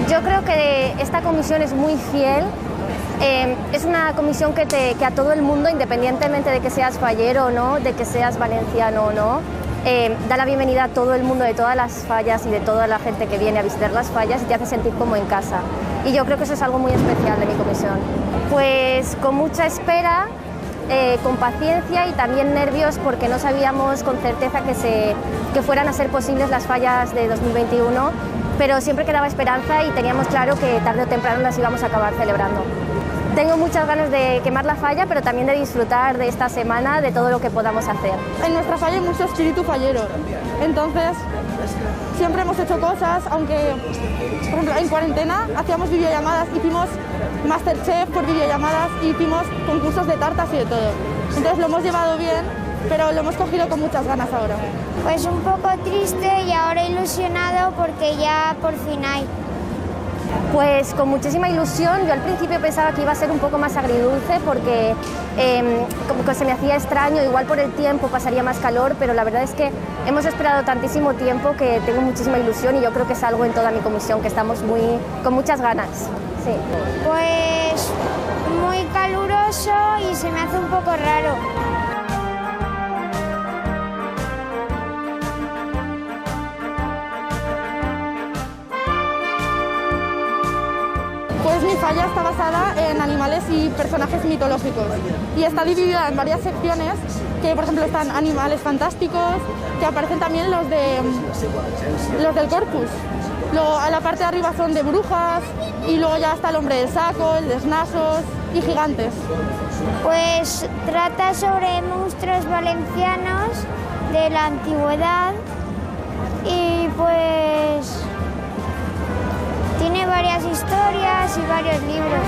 Yo creo que esta comisión es muy fiel. Es una comisión que a todo el mundo, independientemente de que seas fallero o no, de que seas valenciano o no, da la bienvenida a todo el mundo de todas las fallas y de toda la gente que viene a visitar las fallas y te hace sentir como en casa. Y yo creo que eso es algo muy especial de mi comisión. Pues con mucha espera, con paciencia y también nervios porque no sabíamos con certeza que fueran a ser posibles las fallas de 2021, pero siempre quedaba esperanza y teníamos claro que tarde o temprano las íbamos a acabar celebrando. Tengo muchas ganas de quemar la falla, pero también de disfrutar de esta semana, de todo lo que podamos hacer. En nuestra falla hay mucho espíritu fallero, entonces siempre hemos hecho cosas, aunque, por ejemplo, en cuarentena hacíamos videollamadas, hicimos Masterchef por videollamadas y hicimos concursos de tartas y de todo. Entonces lo hemos llevado bien, pero lo hemos cogido con muchas ganas ahora. Pues un poco triste y ahora ilusionado porque ya por fin hay. Pues con muchísima ilusión. Yo al principio pensaba que iba a ser un poco más agridulce porque como que se me hacía extraño, igual por el tiempo pasaría más calor, pero la verdad es que hemos esperado tantísimo tiempo que tengo muchísima ilusión y yo creo que es algo en toda mi comisión, que estamos con muchas ganas. Sí. Pues muy caluroso y se me hace un poco raro. Pues mi falla está basada en animales y personajes mitológicos y está dividida en varias secciones, que por ejemplo están animales fantásticos, que aparecen también los del Corpus. Luego a la parte de arriba son de brujas y luego ya está el hombre del saco, el de snasos y gigantes. Pues trata sobre monstruos valencianos de la antigüedad y pues tiene varias historias y varios libros.